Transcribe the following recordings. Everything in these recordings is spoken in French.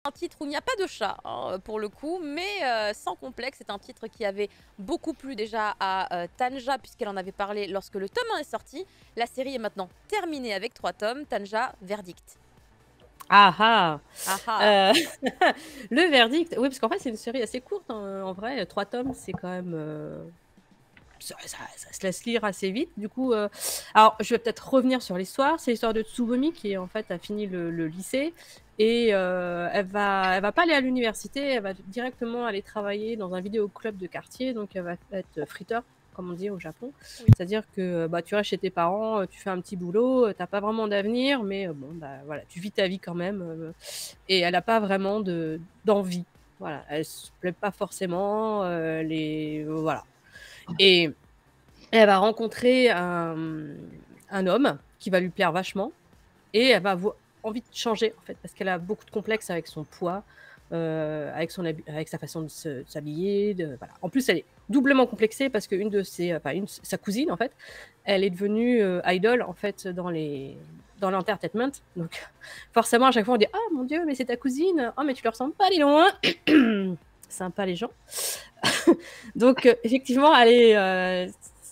un titre où il n'y a pas de chat, hein, pour le coup, mais sans complexe. C'est un titre qui avait beaucoup plu déjà à Tanja, puisqu'elle en avait parlé lorsque le tome 1 est sorti. La série est maintenant terminée avec 3 tomes. Tanja, verdict. Ah ah Ah ah. Le verdict, oui, parce qu'en fait, c'est une série assez courte, hein, en vrai. 3 tomes, c'est quand même. Ça se laisse lire assez vite. Du coup, alors je vais peut-être revenir sur l'histoire. C'est l'histoire de Tsubomi qui en fait a fini le lycée et elle va pas aller à l'université, elle va directement aller travailler dans un vidéoclub de quartier. Donc elle va être friteur, comme on dit au Japon. Oui. C'est-à-dire que bah, tu restes chez tes parents, tu fais un petit boulot, t'as pas vraiment d'avenir, mais bon bah voilà, tu vis ta vie quand même. Et elle a pas vraiment d'envie. Voilà, elle se plaît pas forcément. Voilà. Et elle va rencontrer un homme qui va lui plaire vachement et elle va avoir envie de changer en fait parce qu'elle a beaucoup de complexes avec son poids, avec sa façon de s'habiller. Voilà. En plus, elle est doublement complexée parce qu'une de sa cousine en fait, elle est devenue idol en fait dans l'entertainment. Donc forcément à chaque fois on dit ah mon dieu mais c'est ta cousine, oh mais tu leur ressembles pas dis donc hein. Sympa les gens. Donc, effectivement,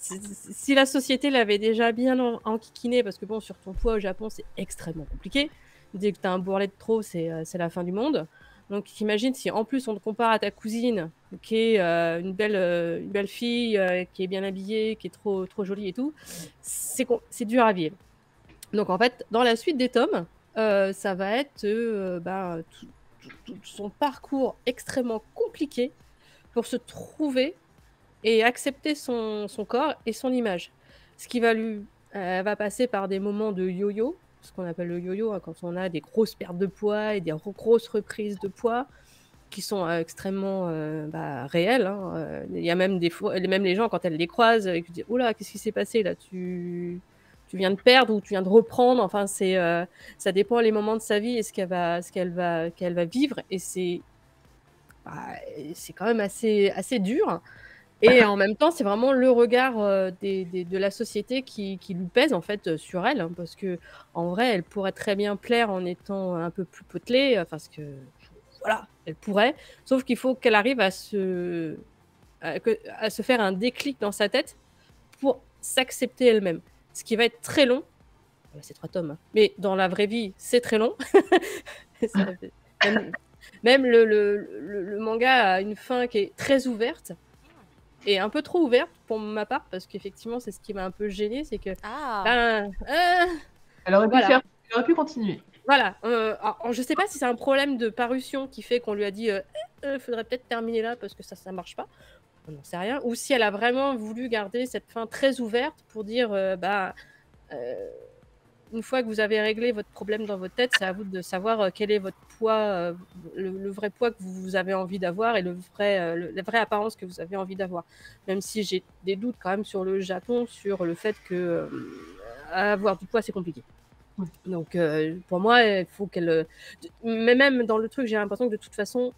si la société l'avait déjà bien enquiquiné, parce que bon, sur ton poids au Japon, c'est extrêmement compliqué. Dès que tu as un bourrelet de trop, c'est la fin du monde. Donc, t'imagines si en plus on te compare à ta cousine, qui est une belle fille, qui est bien habillée, qui est trop jolie et tout, c'est dur à vivre. Donc, en fait, dans la suite des tomes, ça va être tout son parcours extrêmement compliqué pour se trouver et accepter son corps et son image. Ce qui va va passer par des moments de yo-yo, ce qu'on appelle le yo-yo, hein, quand on a des grosses pertes de poids et des grosses reprises de poids qui sont extrêmement réelles. Hein. Il y a même des fois, même les gens, quand elles les croisent, ils disent oula, qu'est-ce qui s'est passé là, tu viens de perdre ou tu viens de reprendre. Enfin, ça dépend les moments de sa vie et qu'elle va vivre. Et c'est quand même assez dur. Et en même temps, c'est vraiment le regard de la société qui lui pèse en fait sur elle, hein, parce que en vrai, elle pourrait très bien plaire en étant un peu plus potelée, parce que voilà, elle pourrait. Sauf qu'il faut qu'elle arrive à se faire un déclic dans sa tête pour s'accepter elle-même. Ce qui va être très long. C'est 3 tomes, hein. Mais dans la vraie vie, c'est très long. Ça, même le manga a une fin qui est très ouverte. Et un peu trop ouverte pour ma part, parce qu'effectivement, c'est ce qui m'a un peu gênée, c'est que elle aurait voilà. Elle aurait pu continuer. Voilà. Alors, je sais pas si c'est un problème de parution qui fait qu'on lui a dit faudrait peut-être terminer là parce que ça marche pas. On n'en sait rien. Ou si elle a vraiment voulu garder cette fin très ouverte pour dire une fois que vous avez réglé votre problème dans votre tête, c'est à vous de savoir quel est votre poids, le vrai poids que vous avez envie d'avoir et la vraie apparence que vous avez envie d'avoir. Même si j'ai des doutes quand même sur le Japon, sur le fait que avoir du poids, c'est compliqué. Donc, pour moi, il faut qu'elle... Mais même dans le truc, j'ai l'impression que de toute façon,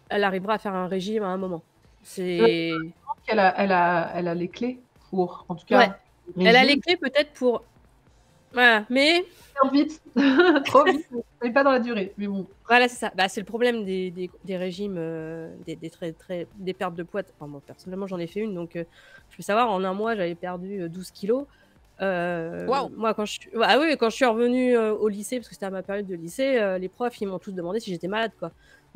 elle arrivera à faire un régime à un moment. Je pense qu'elle a les clés pour, en tout cas... Ouais. Elle a les clés peut-être pour... Voilà, mais... Trop vite, trop vite, mais pas dans la durée, mais bon. Voilà, c'est ça. Bah, c'est le problème des régimes, des pertes de poids. Enfin, moi, personnellement, j'en ai fait une, donc je peux savoir, en un mois, j'avais perdu 12 kilos. Wow. Moi, quand je suis revenue au lycée, parce que c'était à ma période de lycée, les profs, ils m'ont tous demandé si j'étais malade, quoi.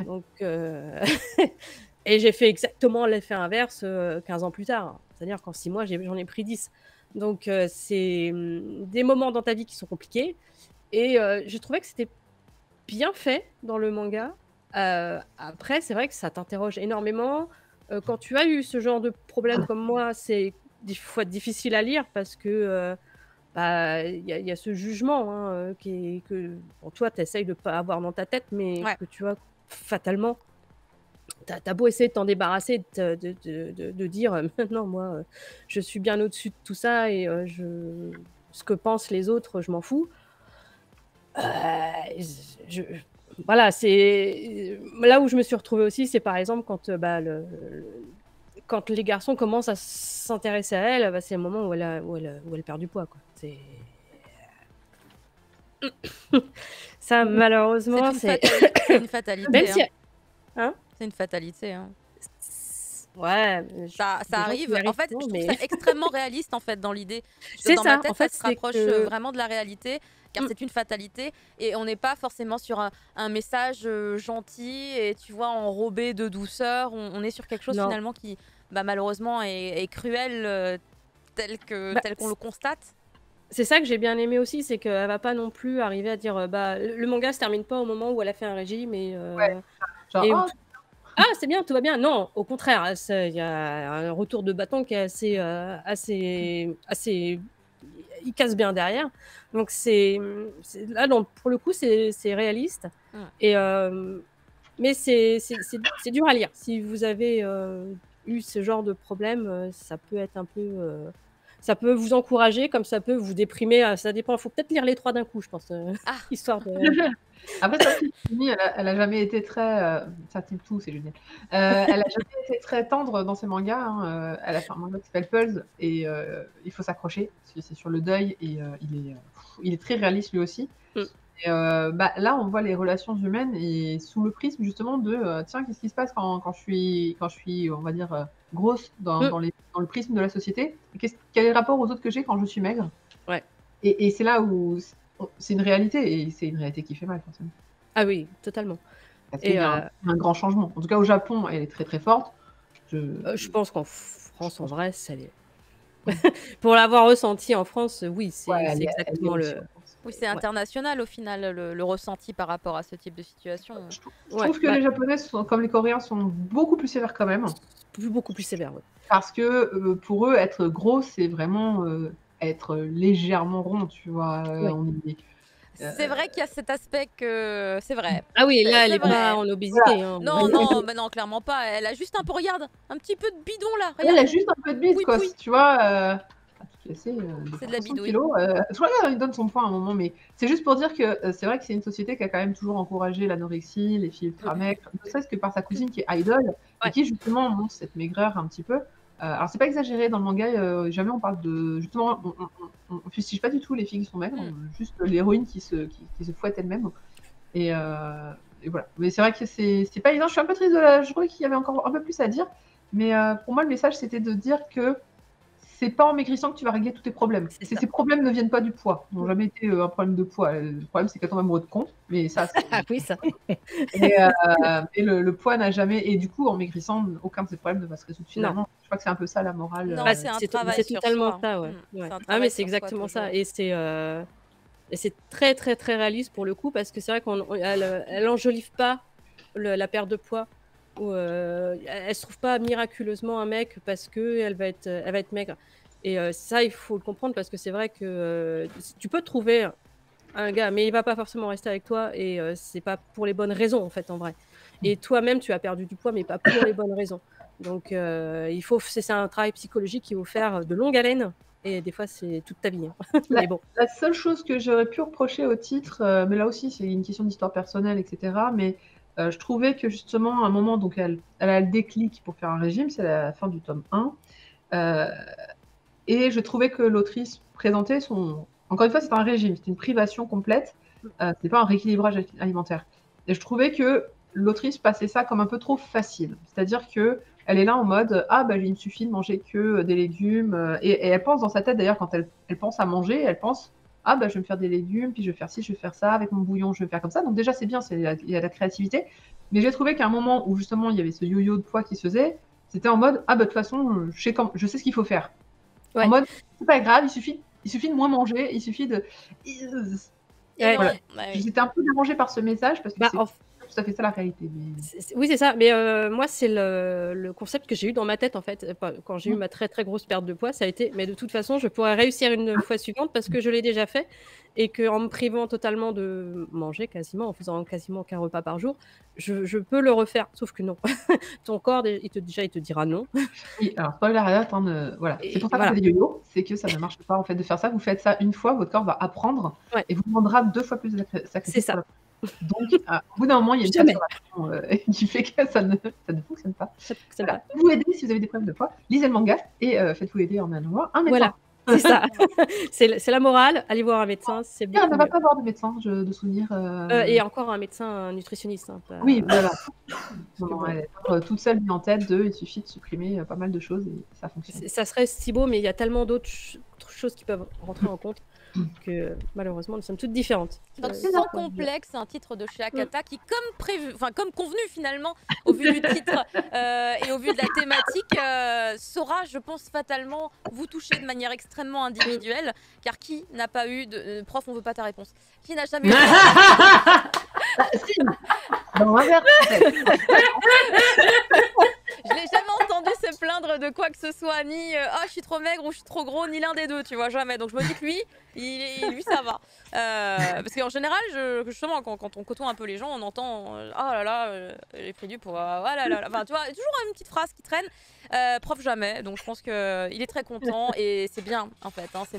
Donc, et j'ai fait exactement l'effet inverse 15 ans plus tard. C'est-à-dire qu'en 6 mois, j'en ai pris 10. Donc, c'est des moments dans ta vie qui sont compliqués. Et je trouvais que c'était bien fait dans le manga. Après, c'est vrai que ça t'interroge énormément. Quand tu as eu ce genre de problème comme moi, c'est des fois difficile à lire parce que il y a ce jugement hein, que toi, tu essayes de ne pas avoir dans ta tête, mais que tu as fatalement. T'as beau essayer de t'en débarrasser, de dire maintenant, moi, je suis bien au-dessus de tout ça et ce que pensent les autres, je m'en fous. Voilà, c'est là où je me suis retrouvée aussi, c'est par exemple quand quand les garçons commencent à s'intéresser à elle, c'est le moment où elle perd du poids, quoi. Ça, C'est malheureusement, une c'est. c'est une fatalité, Même hein. si. Hein? C'est une fatalité, hein. Ouais, Ça des gens qui arrive. y En arrivent fait, souvent, je trouve mais. ça extrêmement réaliste, en fait, dans l'idée. C'est Dans ma ça, tête, en ça fait, se c'est rapproche que. vraiment de la réalité, car Mm, c'est une fatalité. Et on n'est pas forcément sur un message gentil et, tu vois, enrobé de douceur. On est sur quelque chose, Non. finalement, qui, bah, malheureusement, est cruel, Bah, tel qu'on le constate. c'est ça que j'ai bien aimé aussi, c'est qu'elle va pas non plus arriver à dire bah, le manga se termine pas au moment où elle a fait un régime Ouais, genre, et où oh, ah, c'est bien, tout va bien. Non, au contraire, il y a un retour de bâton qui est assez. Il casse bien derrière. Donc, là, pour le coup, c'est réaliste. Mm. Et, mais c'est dur à lire. Si vous avez eu ce genre de problème, ça peut être un peu. Ça peut vous encourager, comme ça peut vous déprimer. Ça dépend. Il faut peut-être lire les trois d'un coup, je pense, Ah, histoire de. Après, c'est vrai que Kimi, elle a jamais été très. Ça type tout, c'est génial. Elle a jamais été très tendre dans ses mangas, hein. Elle a fait un manga qui s'appelle Pulse et il faut s'accrocher parce que c'est sur le deuil et il est très réaliste lui aussi. Mm. Et bah, là, on voit les relations humaines et sous le prisme justement de tiens, qu'est-ce qui se passe quand je suis, on va dire, grosse Mm. dans le prisme de la société? Quel est le rapport aux autres que j'ai quand je suis maigre? Ouais. Et c'est là où c'est une réalité et c'est une réalité qui fait mal forcément. Ah oui, totalement. Parce Et qu'il y a un grand changement. En tout cas, au Japon, elle est très très forte. je pense qu'en France, en vrai, ça l'est. Pour l'avoir ressenti en France, oui, Ouais, c'est elle est exactement aussi le. en France. oui, c'est Ouais. international, au final, le ressenti par rapport à ce type de situation. Je Ouais, trouve que bah, les Japonais, comme les Coréens, sont beaucoup plus sévères quand même. beaucoup plus sévère. Ouais. Parce que pour eux, être gros, c'est vraiment être légèrement rond, tu vois. Ouais. C'est vrai qu'il y a cet aspect que... C'est vrai. Ah oui, là, elle C'est est pas vrai. en obésité. Hein. Non, non, mais non, clairement pas. Elle a juste un peu, regarde, un petit peu de bidon là, Elle regarde. a juste un peu de bise, Oui, quoi. oui. Tu vois, c'est C'est de la 60 bidouille. kilos. Je crois qu'elle donne son poids à un moment, mais c'est juste pour dire que c'est vrai que c'est une société qui a quand même toujours encouragé l'anorexie, les filles ultra maigres, ne serait-ce que par sa cousine qui est idol et Ouais. qui justement montre cette maigreur un petit peu. Alors c'est pas exagéré dans le manga, jamais on parle de justement, on fustige pas du tout les filles qui sont maigres, juste l'héroïne qui se fouette elle-même. Et voilà. Mais c'est vrai que c'est pas évident. Je suis un peu triste je trouvais qu'il y avait encore un peu plus à dire, mais pour moi le message c'était de dire que c'est pas en maigrissant que tu vas régler tous tes problèmes. C'est ça. Ces problèmes ne viennent pas du poids. Ils n'ont jamais été un problème de poids. Le problème, c'est qu'elle tombe amoureux de con. Mais ça, Ah oui, ça. et le poids n'a jamais. Et du coup, en maigrissant, aucun de ces problèmes ne va se résoudre finalement. Je crois que c'est un peu ça la morale. Non, Bah, c'est un c'est travail sur totalement soi. ça, ouais. C'est un Ouais. Ah, travail mais c'est sur soi, exactement ça. toujours. Et c'est très, très, très réaliste pour le coup, parce que c'est vrai qu'elle enjolive pas la perte de poids. Ou, elle se trouve pas miraculeusement un mec parce qu'elle va être maigre. Et ça, il faut le comprendre, parce que c'est vrai que tu peux trouver un gars, mais il va pas forcément rester avec toi, et c'est pas pour les bonnes raisons, en fait, en vrai. Et toi-même, tu as perdu du poids, mais pas pour les bonnes raisons. Donc, c'est un travail psychologique qu'il faut faire de longue haleine, et des fois, c'est toute ta vie. Hein. Mais bon. La seule chose que j'aurais pu reprocher au titre, mais là aussi, c'est une question d'histoire personnelle, etc. Mais je trouvais que justement, à un moment, donc elle a le déclic pour faire un régime, c'est la fin du tome 1. Et je trouvais que l'autrice présentait son. Encore une fois, c'est un régime, c'est une privation complète, c'est pas un rééquilibrage alimentaire. Et je trouvais que l'autrice passait ça comme un peu trop facile. C'est-à-dire que elle est là en mode ah bah il me suffit de manger que des légumes, et elle pense dans sa tête d'ailleurs quand elle pense à manger, elle pense ah bah je vais me faire des légumes, puis je vais faire ci, je vais faire ça avec mon bouillon, je vais faire comme ça. Donc déjà c'est bien, il y a de la créativité. Mais j'ai trouvé qu'à un moment où justement il y avait ce yo-yo de poids qui se faisait, c'était en mode ah bah de toute façon je sais ce qu'il faut faire. Ouais. En mode, c'est pas grave, il suffit de moins manger, il suffit de. Ouais. Voilà. Ouais, J'étais un peu dérangée par ce message parce que c'est tout à fait ça la réalité. Mais... Oui, c'est ça. Mais moi, c'est le concept que j'ai eu dans ma tête, en fait. Quand j'ai eu ma très, très grosse perte de poids, ça a été, mais de toute façon, je pourrais réussir une fois suivante parce que je l'ai déjà fait, et qu'en me privant totalement de manger quasiment, en faisant quasiment qu'un repas par jour, je peux le refaire. Sauf que non. Ton corps, il te dira non. Oui, alors spoiler alert, voilà. C'est pour ça que c'est des yo-yo, c'est que ça ne marche pas en fait de faire ça. Vous faites ça une fois, votre corps va apprendre et vous demandera 2 fois plus de sacrifices. C'est ça. Donc, au bout d'un moment, il y a une saturation qui fait que ça ne fonctionne pas. Ça fonctionne pas. Pour vous aider, si vous avez des problèmes de poids, lisez le manga et faites-vous aider en allant voir un médecin. Voilà. C'est ça. C'est la morale. Allez voir un médecin, c'est Elle beaucoup ne va mieux. pas voir de médecin, de souvenir. Et encore un médecin, un nutritionniste. Hein, pas... Oui, voilà. Non, bon. elle est toute seule mise en tête il suffit de supprimer pas mal de choses et ça fonctionne. Ça serait si beau, mais il y a tellement d'autres choses qui peuvent rentrer en compte que malheureusement, nous sommes toutes différentes. Donc, Sans complexe, un titre de chez Akata qui, comme prévu, enfin comme convenu finalement, au vu du titre et au vu de la thématique, saura, je pense, fatalement vous toucher de manière extrêmement individuelle. Car qui n'a pas eu de... prof, on veut pas ta réponse. Qui n'a jamais eu Si, dans l'inverse, peut-être. Je l'ai jamais entendu se plaindre de quoi que ce soit, ni ah je suis trop maigre ou je suis trop gros, ni l'un des deux, tu vois, jamais. Donc je me dis que lui, lui ça va. Parce qu'en général, justement, quand on côtoie un peu les gens, on entend oh là là, j'ai pris du poids, oh là là. Enfin, tu vois, toujours une petite phrase qui traîne. Prof, jamais. Donc je pense qu'il est très content et c'est bien en fait. Hein, c'est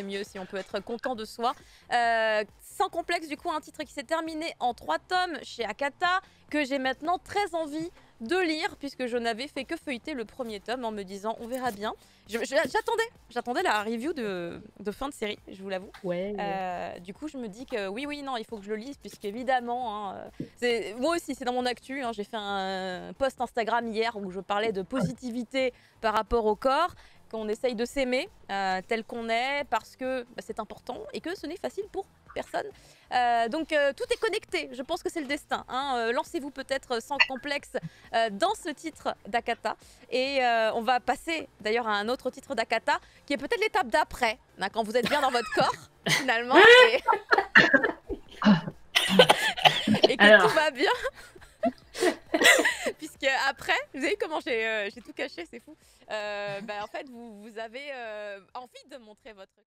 mieux si on peut être content de soi. Sans complexe, du coup, un titre qui s'est terminé en 3 tomes chez Akata, que j'ai maintenant très envie de lire, puisque je n'avais fait que feuilleter le premier tome en me disant on verra bien. J'attendais la review de fin de série, je vous l'avoue. Ouais. Du coup, je me dis que oui, non, il faut que je le lise, puisqu'évidemment, moi aussi, c'est dans mon actu. Hein, j'ai fait un post Instagram hier où je parlais de positivité par rapport au corps, qu'on essaye de s'aimer tel qu'on est, parce que c'est important et que ce n'est facile pour personne. Donc tout est connecté, je pense que c'est le destin. Hein. Lancez-vous peut-être sans complexe dans ce titre d'Akata. Et on va passer d'ailleurs à un autre titre d'Akata, qui est peut-être l'étape d'après, hein, quand vous êtes bien dans votre corps, finalement. Et que tout va bien. Puisque après, vous avez vu comment j'ai tout caché, c'est fou. En fait, vous avez envie de montrer votre corps.